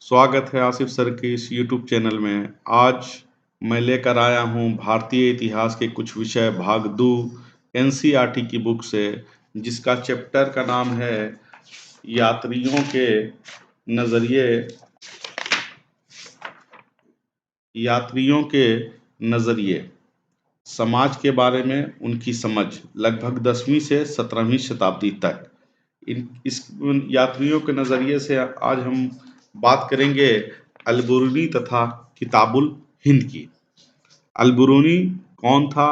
स्वागत है आसिफ सर के इस यूट्यूब चैनल में। आज मैं लेकर आया हूँ भारतीय इतिहास के कुछ विषय भाग 2 एनसीईआरटी की बुक से, जिसका चैप्टर का नाम है यात्रियों के नज़रिए यात्रियों के नज़रिए समाज के बारे में उनकी समझ लगभग 10वीं से 17वीं शताब्दी तक। उन यात्रियों के नज़रिए से आज हम बात करेंगे अल-बिरूनी तथा किताबुल हिंद की। अल-बिरूनी कौन था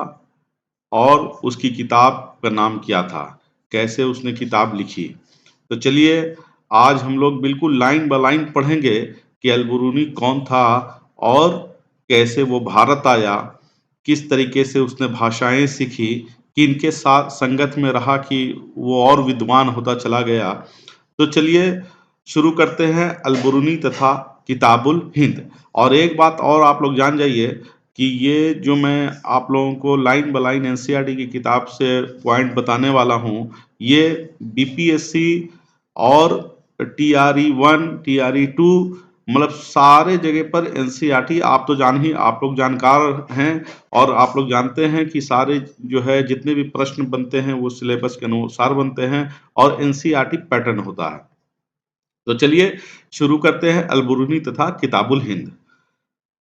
और उसकी किताब का नाम क्या था, कैसे उसने किताब लिखी? तो चलिए आज हम लोग बिल्कुल लाइन बाय लाइन पढ़ेंगे कि अल-बिरूनी कौन था और कैसे वो भारत आया, किस तरीके से उसने भाषाएं सीखी, किनके साथ संगत में रहा कि वो और विद्वान होता चला गया। तो चलिए शुरू करते हैं अल-बिरूनी तथा किताबुल हिंद। और एक बात और आप लोग जान जाइए कि ये जो मैं आप लोगों को लाइन बाय लाइन एनसीईआरटी की किताब से पॉइंट बताने वाला हूँ, ये बीपीएससी और टीआरई 1 टीआरई 2 मतलब सारे जगह पर एनसीईआरटी आप लोग जानकार हैं और आप लोग जानते हैं कि सारे जो है जितने भी प्रश्न बनते हैं वो सिलेबस के अनुसार बनते हैं और एनसीईआरटी पैटर्न होता है। तो चलिए शुरू करते हैं अल-बिरूनी तथा किताबुल हिंद।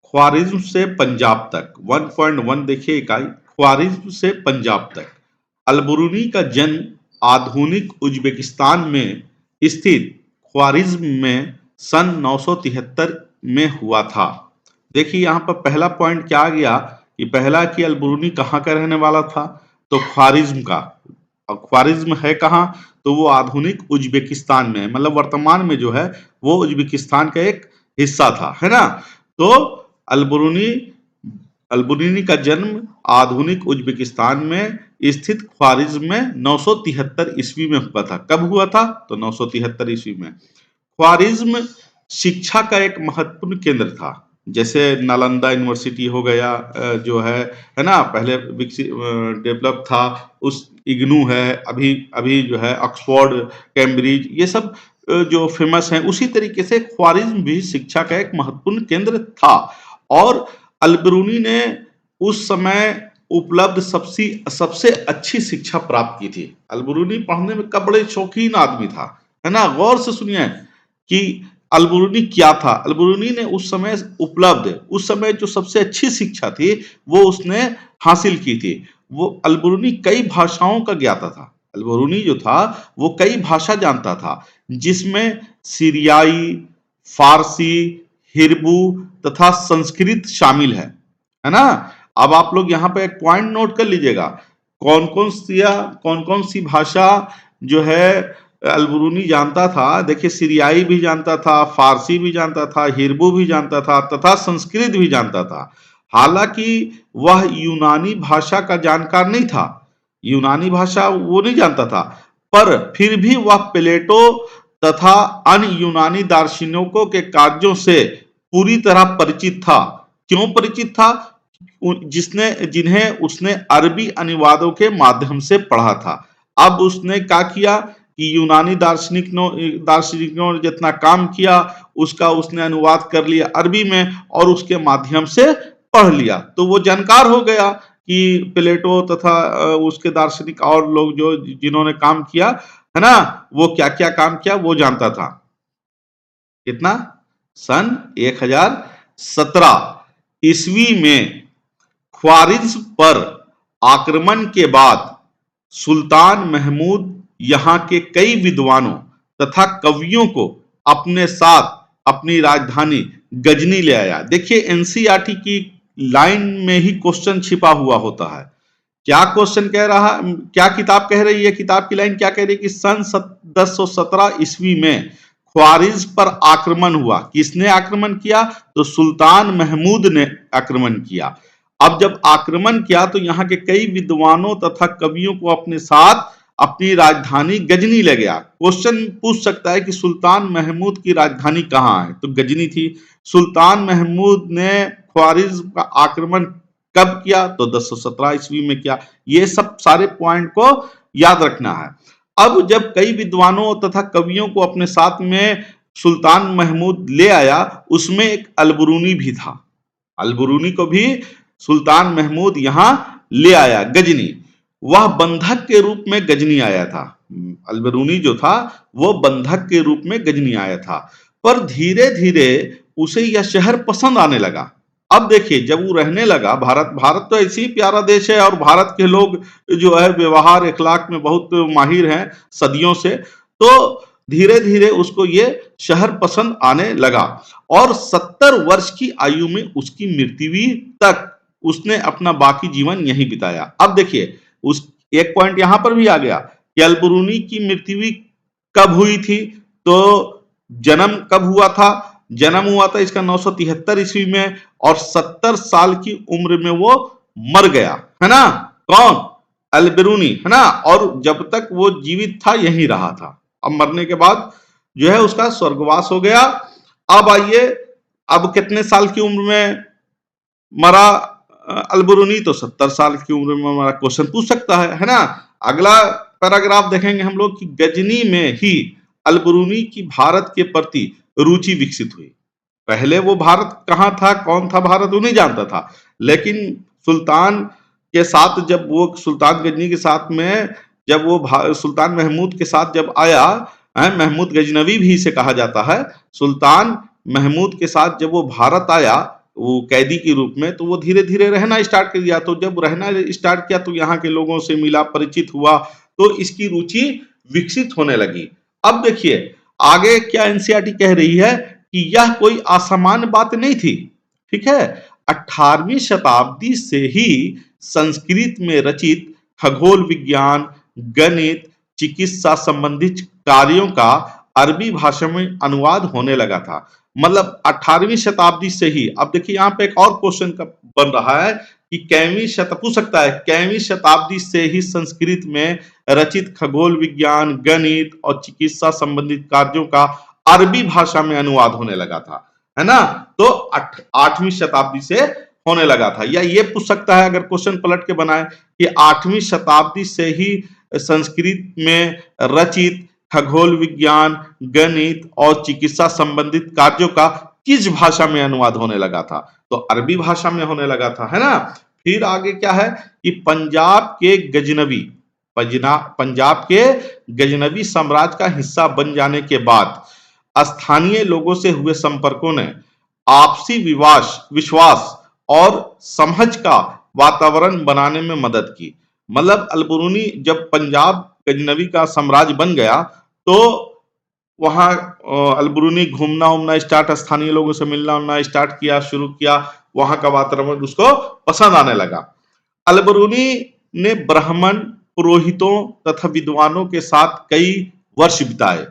ख्वारिज्म से पंजाब तक 1.1 देखिए इकाई, ख्वारिज्म से पंजाब तक। अल-बिरूनी का जन्म आधुनिक उज्बेकिस्तान में स्थित ख्वारिज्म में सन 973 में हुआ था। देखिए यहाँ पर पहला पॉइंट क्या आ गया कि पहला कि अल-बिरूनी कहाँ का रहने वाला था, तो ख्वारिज्म का। और ख्वारिज्म है कहाँ, तो वो आधुनिक उज्बेकिस्तान में, मतलब वर्तमान में जो है वो उज्बेकिस्तान का एक हिस्सा था, है ना। तो अल-बिरूनी अल-बिरूनी का जन्म आधुनिक उज्बेकिस्तान में स्थित ख्वारिज्म में 973 ईस्वी में हुआ था। कब हुआ था, तो 973 ईस्वी में। ख्वारिज्म शिक्षा का एक महत्वपूर्ण केंद्र था। जैसे नालंदा यूनिवर्सिटी हो गया, जो है ना, पहले विकसित डेवलप था। उस इग्नू है, अभी अभी जो है ऑक्सफोर्ड, कैम्ब्रिज, ये सब जो फेमस हैं। उसी तरीके से ख्वारिज्म भी शिक्षा का एक महत्वपूर्ण केंद्र था और अल-बिरूनी ने उस समय उपलब्ध सबसे अच्छी शिक्षा प्राप्त की थी। अल-बिरूनी पढ़ने में का बड़े शौकीन आदमी था, है ना। गौर से सुनिए कि अल-बिरूनी क्या था। अल-बिरूनी ने उस समय जो सबसे अच्छी शिक्षा थी वो उसने हासिल की थी। वो अल-बिरूनी कई भाषाओं का ज्ञाता था। अल-बिरूनी जो था वो कई भाषा जानता था, जिसमें सीरियाई, फारसी, हिब्रू तथा संस्कृत शामिल है ना। अब आप लोग यहाँ पे एक पॉइंट नोट कर लीजिएगा, कौन कौन सी भाषा जो है अल-बिरूनी जानता था। देखिए सीरियाई भी जानता था, फारसी भी जानता था, हिब्रू भी जानता था तथा संस्कृत भी जानता था। हालांकि वह यूनानी भाषा का जानकार नहीं था, यूनानी भाषा वो नहीं जानता था, पर फिर भी वह प्लेटो तथा अन्य यूनानी दार्शनिकों के कार्यों से पूरी तरह परिचित था। क्यों परिचित था, जिन्हें उसने अरबी अनुवादों के माध्यम से पढ़ा था। अब उसने क्या किया कि यूनानी दार्शनिकों ने जितना काम किया उसका उसने अनुवाद कर लिया अरबी में और उसके माध्यम से पढ़ लिया, तो वो जानकार हो गया कि प्लेटो तथा उसके दार्शनिक और लोग जो जिन्होंने काम किया, है ना, वो क्या क्या काम किया वो जानता था। कितना, सन 1017 ईस्वी में ख्वारिज्म पर आक्रमण के बाद सुल्तान महमूद यहाँ के कई विद्वानों तथा कवियों को अपने साथ अपनी राजधानी गजनी ले आया। देखिए एनसीईआरटी की लाइन में ही क्वेश्चन छिपा हुआ होता है। क्या क्वेश्चन कह रहा, क्या किताब कह रही है, किताब की लाइन क्या कह रही है कि सन 1017 ईस्वी में ख्वारिज्म पर आक्रमण हुआ। किसने आक्रमण किया, तो सुल्तान महमूद ने आक्रमण किया। अब जब आक्रमण किया तो यहाँ के कई विद्वानों तथा कवियों को अपने साथ अपनी राजधानी गजनी ले गया। क्वेश्चन पूछ सकता है कि सुल्तान महमूद की राजधानी कहाँ है, तो गजनी थी। सुल्तान महमूद ने ख्वारिज्म का आक्रमण कब किया, तो 1017 ईस्वी में किया। ये सब सारे पॉइंट को याद रखना है। अब जब कई विद्वानों तथा कवियों को अपने साथ में सुल्तान महमूद ले आया उसमें एक अलबरूनी भी था। अलबरूनी को भी सुल्तान महमूद यहां ले आया गजनी। वह बंधक के रूप में गजनी आया था। अलबरूनी जो था वो बंधक के रूप में गजनी आया था। पर धीरे धीरे उसे यह शहर पसंद आने लगा। अब देखिए जब वो रहने लगा, भारत तो ऐसी ही प्यारा देश है और भारत के लोग जो है व्यवहार अखलाक में बहुत माहिर हैं सदियों से। तो धीरे धीरे उसको ये शहर पसंद आने लगा और 70 वर्ष की आयु में उसकी मृत्यु तक उसने अपना बाकी जीवन यहीं बिताया। अब देखिए उस एक पॉइंट यहां पर भी आ गया कि अलबरूनी की मृत्यु कब हुई थी, तो जन्म कब हुआ था? जन्म हुआ था इसका 973 ईस्वी में और 70 साल की उम्र में वो मर गया, है ना? कौन? अलबरूनी, है ना? और जब तक वो जीवित था यहीं रहा था। अब मरने के बाद जो है उसका स्वर्गवास हो गया। अब आइए, अब कितने साल की उम्र में मरा अलबरूनी? तो 70 साल की उम्र में मरा। क्वेश्चन पूछ सकता है ना? अगला पैराग्राफ देखेंगे हम लोग कि गजनी में ही अलबरूनी की भारत के प्रति रुचि विकसित हुई। पहले वो भारत कहाँ था, कौन था भारत, वो नहीं जानता था। लेकिन सुल्तान के साथ जब वो सुल्तान गजनी के साथ में जब वो सुल्तान महमूद के साथ जब आया, महमूद गजनवी भी इसे कहा जाता है। सुल्तान महमूद के साथ जब वो भारत आया वो कैदी के रूप में, तो वो धीरे धीरे रहना स्टार्ट कर दिया। तो जब रहना स्टार्ट किया तो यहाँ के लोगों से मिला, परिचित हुआ, तो इसकी रुचि विकसित होने लगी। अब देखिए आगे क्या एनसीईआरटी कह रही है कि यह कोई असामान्य बात नहीं थी। ठीक है, 18वीं शताब्दी से ही संस्कृत में रचित खगोल विज्ञान, गणित, चिकित्सा संबंधित कार्यों का अरबी भाषा में अनुवाद होने लगा था। मतलब 18वीं शताब्दी से ही। अब देखिए यहाँ पे एक और क्वेश्चन का बन रहा है कि पूछ सकता है कैवीं शताब्दी से ही संस्कृत में रचित खगोल विज्ञान, गणित और चिकित्सा संबंधित कार्यों का अरबी भाषा में अनुवाद होने लगा था, है ना? तो 8वीं शताब्दी से होने लगा था। या ये पूछ सकता है अगर क्वेश्चन पलट के बनाए कि 8वीं शताब्दी से ही संस्कृत में रचित खगोल विज्ञान, गणित और चिकित्सा संबंधित कार्यों का किस भाषा में अनुवाद होने लगा था? तो अरबी भाषा में होने लगा था, है ना? फिर आगे क्या है कि पंजाब के गजनवी साम्राज्य का हिस्सा बन जाने के बाद स्थानीय लोगों से हुए संपर्कों ने आपसी विश्वास और समझ का वातावरण बनाने में मदद की। मतलब अलबरूनी जब पंजाब गजनवी का साम्राज्य बन गया तो वहां अलबरूनी घूमना उमना स्टार्ट, स्थानीय लोगों से मिलना उमना स्टार्ट किया, शुरू किया। वहां का वातावरण उसको पसंद आने लगा। अलबरूनी ने ब्राह्मण, पुरोहितों तथा विद्वानों के साथ कई वर्ष बिताए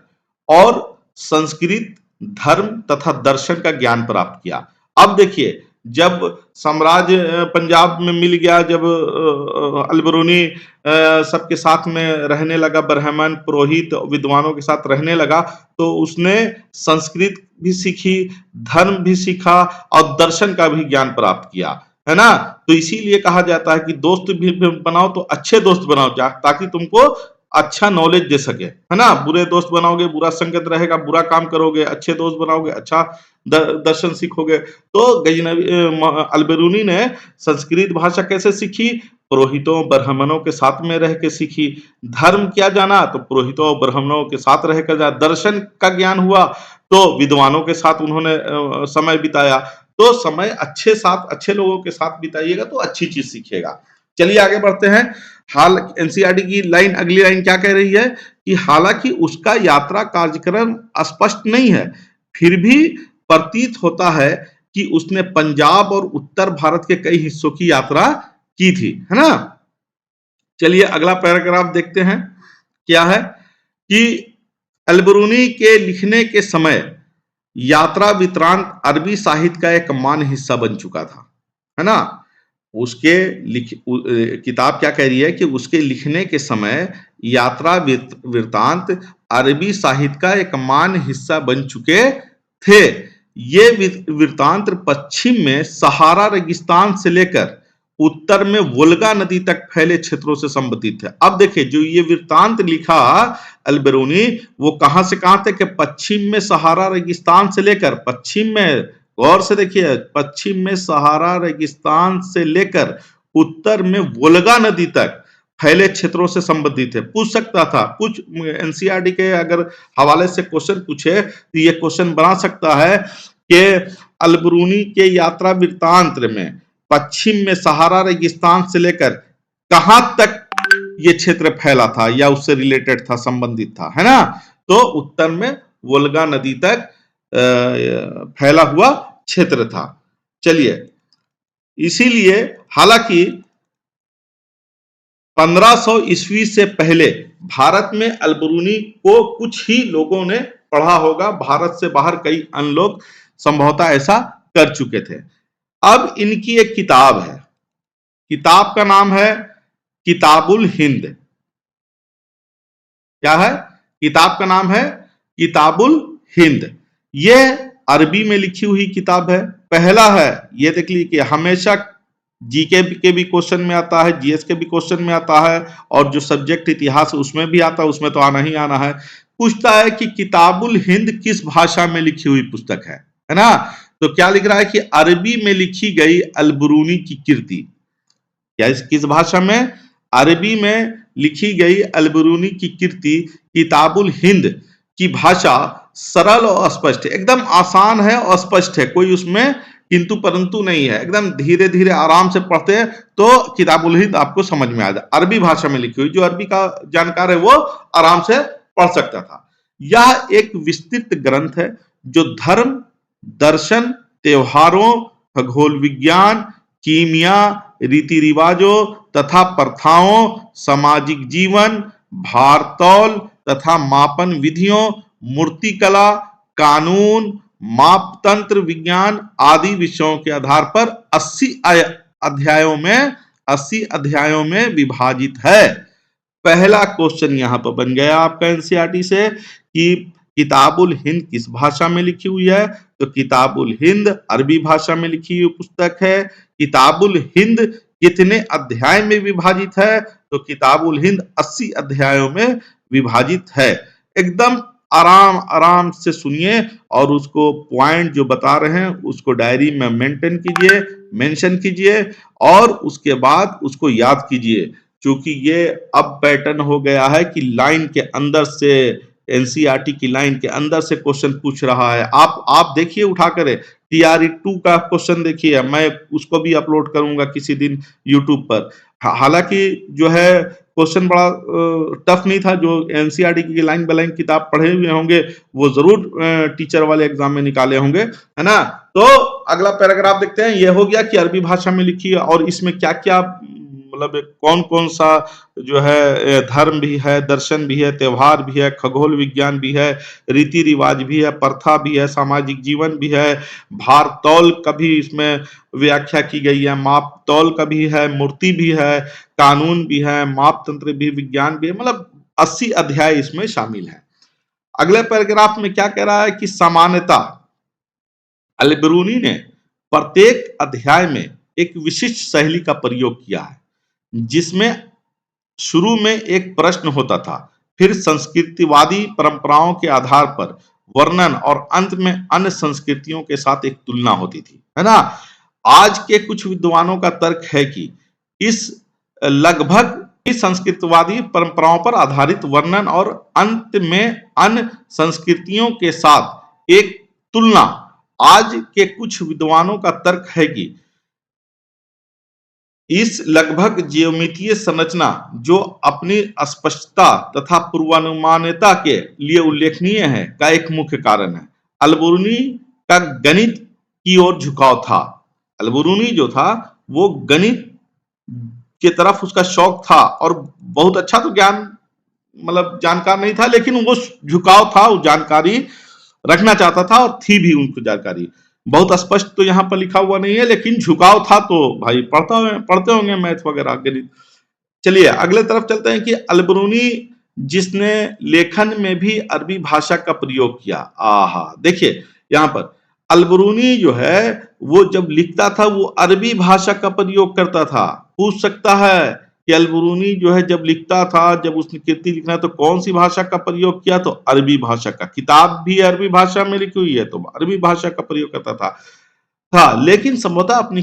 और संस्कृत, धर्म तथा दर्शन का ज्ञान प्राप्त किया। अब देखिए जब साम्राज्य पंजाब में मिल गया, जब अलबरूनी सबके साथ में रहने लगा, ब्राह्मण, पुरोहित, विद्वानों के साथ रहने लगा, तो उसने संस्कृत भी सीखी, धर्म भी सीखा और दर्शन का भी ज्ञान प्राप्त किया, है ना? तो इसीलिए कहा जाता है कि दोस्त भी बनाओ तो अच्छे दोस्त बनाओ ताकि तुमको अच्छा नॉलेज दे सके, है ना? बुरे दोस्त बनाओगे बुरा संगत रहेगा, बुरा काम करोगे, अच्छे दोस्त बनाओगे अच्छा दर्शन सीखोगे। तो अलबरूनी ने संस्कृत भाषा कैसे सीखी? पुरोहितों, ब्राह्मणों के साथ में रह के सीखी। धर्म क्या जाना? तो पुरोहितों और ब्राह्मणों के साथ रह कर जाना। दर्शन का ज्ञान हुआ तो विद्वानों के साथ उन्होंने समय बिताया। तो समय अच्छे लोगों के साथ बिताइएगा तो अच्छी चीज सीखिएगा। चलिए आगे बढ़ते हैं। एनसीईआरटी की अगली लाइन क्या कह रही है कि हालांकि उसका यात्रा कार्यक्रम स्पष्ट नहीं है, फिर भी प्रतीत होता है कि उसने पंजाब और उत्तर भारत के कई हिस्सों की यात्रा की थी, है ना? चलिए अगला पैराग्राफ देखते हैं। क्या है कि अलबरूनी के लिखने के समय यात्रा वृत्तांत अरबी साहित्य का एक मान्य हिस्सा बन चुका था, है ना? किताब क्या कह रही है कि उसके लिखने के समय यात्रा वृत्तांत अरबी साहित्य का एक मान्य हिस्सा बन चुके थे। ये वृत्तांत पश्चिम में सहारा रेगिस्तान से लेकर उत्तर में वोल्गा नदी तक फैले क्षेत्रों से संबंधित है। अब देखिए जो ये वृत्तांत लिखा अल-बिरूनी, वो कहां से कहां तक है? पश्चिम में सहारा रेगिस्तान से लेकर, पश्चिम में, गौर से देखिए, पश्चिम में सहारा रेगिस्तान से लेकर उत्तर में वोल्गा नदी तक फैले क्षेत्रों से संबंधित है। पूछ सकता था, कुछ एनसीईआरटी के अगर हवाले से क्वेश्चन पूछे तो ये क्वेश्चन बना सकता है कि अल-बिरूनी के यात्रा वृत्तांत में पश्चिम में सहारा रेगिस्तान से लेकर कहां तक ये क्षेत्र फैला था या उससे रिलेटेड था, संबंधित था, है ना? तो उत्तर में वोल्गा नदी तक फैला हुआ क्षेत्र था। चलिए, इसीलिए हालांकि 1500 ईस्वी से पहले भारत में अल-बिरूनी को कुछ ही लोगों ने पढ़ा होगा, भारत से बाहर कई अन्य लोग संभवतः ऐसा कर चुके थे। अब इनकी एक किताब है, किताब का नाम है किताबुल हिंद। क्या है? किताब का नाम है किताबुल हिंद। यह अरबी में लिखी हुई किताब है। पहला है, ये देख लीजिए कि हमेशा जीके के भी क्वेश्चन में आता है, जीएस के भी क्वेश्चन में आता है, और जो सब्जेक्ट इतिहास उसमें भी आता है, उसमें तो आना ही आना है। पूछता है कि किताबुल हिंद किस भाषा में लिखी हुई पुस्तक है ना? तो क्या लिख रहा है कि अरबी में लिखी गई अल-बिरूनी की कृति। क्या किस भाषा में? अरबी में लिखी गई अल-बिरूनी की कृति किताबुल हिंद की भाषा सरल और स्पष्ट है, एकदम आसान है और स्पष्ट है, कोई उसमें किंतु परंतु नहीं है, एकदम धीरे धीरे आराम से पढ़ते हैं तो किताबुल हिंद आपको समझ में आ जाए। अरबी भाषा में लिखी हुई, जो अरबी का जानकार है वो आराम से पढ़ सकता था। यह एक विस्तृत ग्रंथ है जो धर्म, दर्शन, त्योहारों, खगोल विज्ञान, कीमिया, रीति रिवाजों तथा प्रथाओं, सामाजिक जीवन, भारतौल तथा मापन विधियों, मूर्तिकला, कानून, मापतंत्र विज्ञान आदि विषयों के आधार पर 80 अध्यायों में विभाजित है। पहला क्वेश्चन यहां पर बन गया आपका एनसीईआरटी से कि किताबुल हिंद किस भाषा में लिखी हुई है? तो किताबुल हिंद अरबी भाषा में लिखी हुई पुस्तक है। किताबुल हिंद कितने अध्याय में विभाजित है? तो किताबुल हिंद 80 अध्यायों में विभाजित है। एकदम आराम आराम से सुनिए और उसको पॉइंट जो बता रहे हैं उसको डायरी में मेंशन कीजिए और उसके बाद उसको याद कीजिए, क्योंकि ये अब पैटर्न हो गया है कि लाइन के अंदर से, एनसीईआरटी की लाइन के अंदर से क्वेश्चन पूछ रहा है। आप देखिए, उठा कर टीआरई 2 का क्वेश्चन देखिए, मैं उसको भी अपलोड करूंगा किसी दिन यूट्यूब पर। हालांकि जो है क्वेश्चन बड़ा टफ नहीं था, जो एनसीईआरटी की लाइन बाय लाइन किताब पढ़े हुए होंगे वो जरूर टीचर वाले एग्जाम में निकाले होंगे, है ना? तो अगला पैराग्राफ देखते हैं। ये हो गया कि अरबी भाषा में लिखी है और इसमें क्या क्या, मतलब कौन कौन सा जो है धर्म भी है, दर्शन भी है, त्योहार भी है, खगोल विज्ञान भी है, रीति रिवाज भी है, प्रथा भी है, सामाजिक जीवन भी है, भारतौल का भी इसमें व्याख्या की गई है, मापतौल का भी है, मूर्ति भी है, कानून भी है, मापतंत्र भी, विज्ञान भी है, मतलब 80 अध्याय इसमें शामिल है। अगले पैराग्राफ में क्या कह रहा है कि सामान्यता अल-बिरूनी ने प्रत्येक अध्याय में एक विशिष्ट शैली का प्रयोग किया है, जिसमें शुरू में एक प्रश्न होता था, फिर संस्कृतिवादी परंपराओं के आधार पर वर्णन और अंत में अन्य संस्कृतियों के साथ एक तुलना होती थी, है ना? आज के कुछ विद्वानों का तर्क है कि इस लगभग संस्कृतवादी परंपराओं पर आधारित वर्णन और अंत में अन्य संस्कृतियों के साथ एक तुलना, आज के कुछ विद्वानों का तर्क है कि इस लगभग ज्यामितीय संरचना, जो अपनी स्पष्टता तथा पूर्वानुमानता के लिए उल्लेखनीय है, का एक मुख्य कारण है। अल-बिरूनी का गणित की ओर झुकाव था। अल-बिरूनी जो था वो गणित की तरफ उसका शौक था और बहुत अच्छा तो ज्ञान, मतलब जानकार नहीं था, लेकिन वो झुकाव था, वो जानकारी रखना चाहता था और थी भी उनको जानकारी। बहुत स्पष्ट तो यहाँ पर लिखा हुआ नहीं है, लेकिन झुकाव था, तो भाई पढ़ते होंगे मैथ वगैरह गणित। चलिए अगले तरफ चलते हैं कि अल-बिरूनी जिसने लेखन में भी अरबी भाषा का प्रयोग किया। देखिए यहाँ पर अलबरूनी जो है वो जब लिखता था वो अरबी भाषा का प्रयोग करता था। पूछ सकता है कि अलबरूनी जो है जब लिखता था, जब उसने कृति लिखना तो कौन सी भाषा का प्रयोग किया, तो अरबी भाषा का। किताब भी अरबी भाषा में लिखी हुई है तो अरबी भाषा का प्रयोग करता था। लेकिन संभवतः अपनी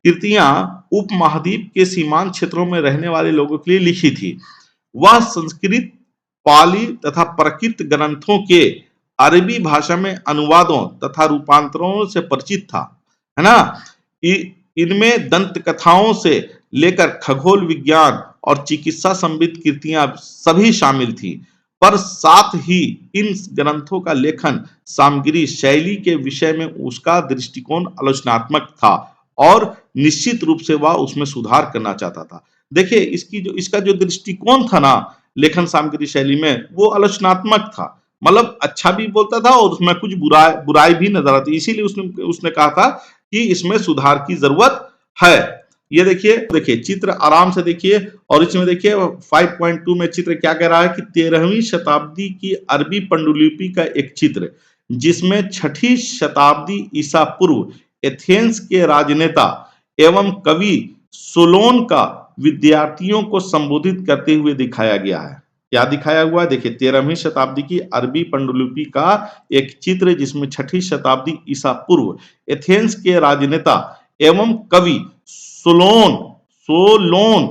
कृतियां उपमहाद्वीप के सीमांत क्षेत्रों में रहने वाले लोगों के लिए लिखी थी। वह संस्कृत, पाली तथा प्राकृत ग्रंथों के अरबी भाषा में अनुवादों तथा रूपांतरों से परिचित था, है ना। इनमें दंत कथाओं से लेकर खगोल विज्ञान और चिकित्सा संबंधित कृतियां सभी शामिल थी। पर साथ ही इन ग्रंथों का लेखन सामग्री शैली के विषय में उसका दृष्टिकोण आलोचनात्मक था और निश्चित रूप से वह उसमें सुधार करना चाहता था। देखिए इसका जो दृष्टिकोण था ना लेखन सामग्री शैली में, वो आलोचनात्मक था। मतलब अच्छा भी बोलता था और उसमें कुछ बुराई भी नजर आती, इसीलिए उसने उसने कहा था कि इसमें सुधार की जरूरत है। ये देखिए देखिए चित्र आराम से देखिए, और इसमें देखिए 5.2 में चित्र क्या कह रहा है कि 13वीं शताब्दी की अरबी पांडुलिपि का एक चित्र जिसमें 6ठी शताब्दी ईसा पूर्व एथेंस के राजनेता एवं कवि सोलोन का विद्यार्थियों को संबोधित करते हुए दिखाया गया है। क्या दिखाया हुआ है, देखिए 13वीं शताब्दी की अरबी पांडुलिपि का एक चित्र जिसमें 6ठी शताब्दी ईसा पूर्व एथेंस के राजनेता एवं कवि सोलोन सोलोन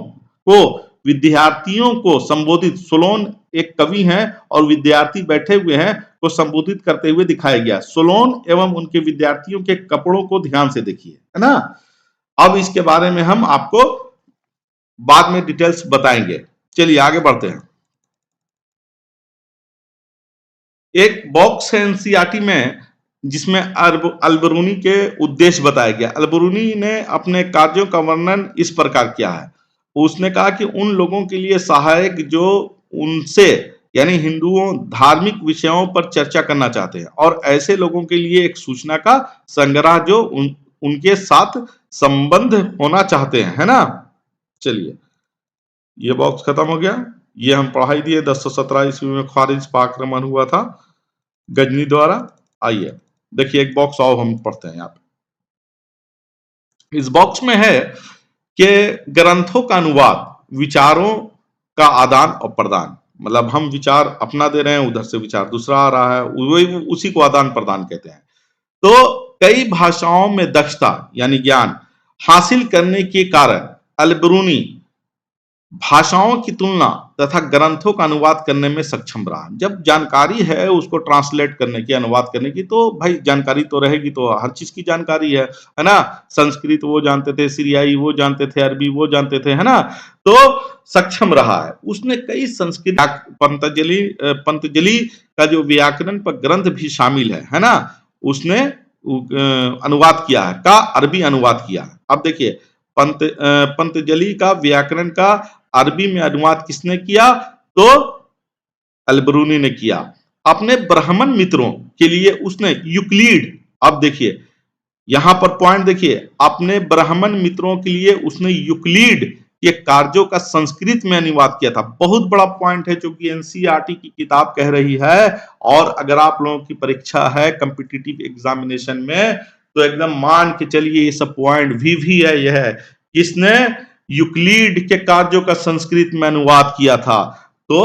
को विद्यार्थियों को संबोधित, सोलोन एक कवि हैं और विद्यार्थी बैठे हुए हैं, को संबोधित करते हुए दिखाया गया। सोलोन एवं उनके विद्यार्थियों के कपड़ों को ध्यान से देखिए, है ना। अब इसके बारे में हम आपको बाद में डिटेल्स बताएंगे। चलिए आगे बढ़ते हैं। एक बॉक्स है एनसीईआरटी में जिसमें अलबरूनी के उद्देश्य बताया गया। अलबरूनी ने अपने कार्यों का वर्णन इस प्रकार किया है। उसने कहा कि उन लोगों के लिए सहायक जो उनसे यानी हिंदुओं धार्मिक विषयों पर चर्चा करना चाहते हैं, और ऐसे लोगों के लिए एक सूचना का संग्रह जो उनके साथ संबंध होना चाहते हैं, है ना। चलिए ये बॉक्स खत्म हो गया। ये हम पढ़ाई दिए 1017 ईस्वी में ख्वारिज पर आक्रमण हुआ था गजनी द्वारा। आइए देखिए एक बॉक्स और हम पढ़ते हैं। यहाँ पे इस बॉक्स में है कि ग्रंथों का अनुवाद, विचारों का आदान और प्रदान। मतलब हम विचार अपना दे रहे हैं, उधर से विचार दूसरा आ रहा है, वही उसी को आदान प्रदान कहते हैं। तो कई भाषाओं में दक्षता यानी ज्ञान हासिल करने के कारण अलबरूनी भाषाओं की तुलना तथा ग्रंथों का अनुवाद करने में सक्षम रहा। जब जानकारी है उसको ट्रांसलेट करने की, अनुवाद करने की, तो भाई जानकारी तो रहेगी, तो हर चीज की जानकारी है ना। संस्कृत वो जानते थे, सीरियाई वो जानते थे, अरबी वो जानते थे, है ना। तो सक्षम रहा है। उसने कई संस्कृत पंतजलि का जो व्याकरण पर ग्रंथ भी शामिल है ना, उसने अनुवाद किया है, का अरबी अनुवाद किया है। अब देखिए पंतजलि का व्याकरण का अरबी में अनुवाद किसने किया, तो अलबरूनी ने किया। अपने ब्राह्मण मित्रों के लिए उसने यूक्लिड, अब देखिए यहां पर पॉइंट देखिए, अपने ब्राह्मण मित्रों के लिए उसने यूक्लिड के कार्यों का संस्कृत में अनुवाद किया था। बहुत बड़ा पॉइंट है जो कि एनसीईआरटी की किताब कह रही है, और अगर आप लोगों की परीक्षा है कॉम्पिटिटिव एग्जामिनेशन में तो एकदम मान के चलिए ये सब पॉइंट भी है। यह है किसने यूक्लिड के कार्यों का संस्कृत में अनुवाद किया था, तो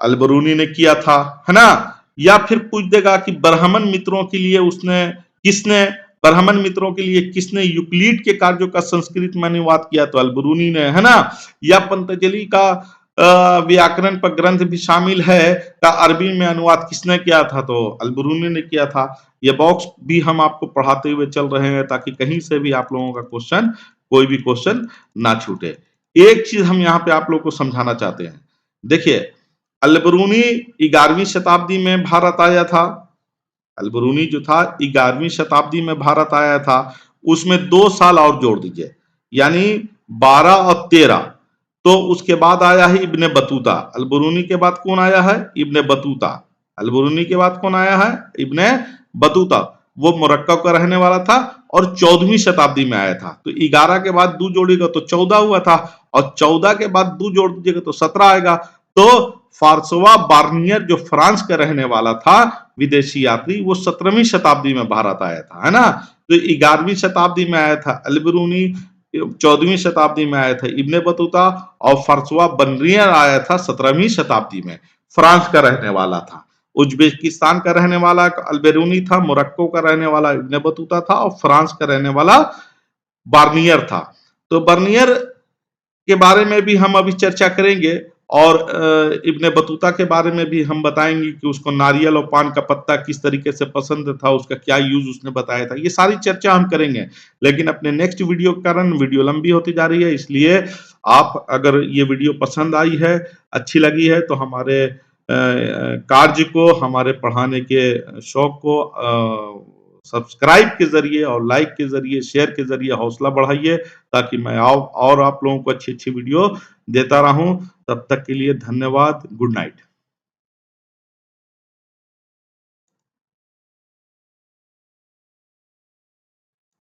अलबरूनी ने किया था, है ना। या फिर पूछ देगा कि ब्राह्मण मित्रों के लिए ब्राह्मण मित्रों के लिए किसने यूक्लिड के कार्यों का संस्कृत में अनुवाद किया, तो अलबरूनी ने, है ना। या पंतजलि का व्याकरण पर ग्रंथ भी शामिल है का अरबी में अनुवाद किसने किया था, तो अलबरूनी ने किया था। ये बॉक्स भी हम आपको पढ़ाते हुए चल रहे हैं ताकि कहीं से भी आप लोगों का कोई भी क्वेश्चन ना छूटे। एक चीज हम यहाँ पे आप लोग को समझाना चाहते हैं। देखिए अलबरूनी 11वीं शताब्दी में भारत आया था। अलबरूनी जो था 11वीं शताब्दी में भारत आया था, उसमें 2 साल और जोड़ दीजिए, यानी 12 और 13। तो उसके बाद आया है इब्ने बतूता। अलबरूनी के बाद कौन आया है, इब्ने बतूता। अलबरूनी के बाद कौन आया है, इब्ने बतूता। वो मोरक्को का रहने वाला था और 14वीं शताब्दी में आया था। तो 11 के बाद 2 जोड़ेगा तो 14 हुआ था, और 14 के बाद 2 जोड़ दीजिएगा तो 17 आएगा। तो फार्सवा बार्नियर जो फ्रांस का रहने वाला था विदेशी यात्री, वो 17वीं शताब्दी में भारत आया था, है ना। तो 11वीं शताब्दी में आया था अल-बिरूनी, 14वीं शताब्दी में आया था इब्ने बतूता, और फार्सवा बार्नियर आया था 17वीं शताब्दी में, फ्रांस का रहने वाला था। उज्बेकिस्तान का रहने वाला अल-बिरूनी था, मोरक्को का रहने वाला इब्ने बतूता था, और फ्रांस का रहने वाला बार्नियर था। तो बार्नियर के बारे में भी हम अभी चर्चा करेंगे, और इब्ने बतूता के बारे में भी हम बताएंगे कि उसको नारियल और पान का पत्ता किस तरीके से पसंद था, उसका क्या यूज उसने बताया था। ये सारी चर्चा हम करेंगे, लेकिन अपने नेक्स्ट वीडियो के कारण वीडियो लंबी होती जा रही है, इसलिए आप अगर ये वीडियो पसंद आई है, अच्छी लगी है, तो हमारे कार्य को, हमारे पढ़ाने के शौक को सब्सक्राइब के जरिए और लाइक के जरिए, शेयर के जरिए हौसला बढ़ाइए, ताकि मैं और आप लोगों को अच्छी अच्छी वीडियो देता रहूं। तब तक के लिए धन्यवाद। Good night.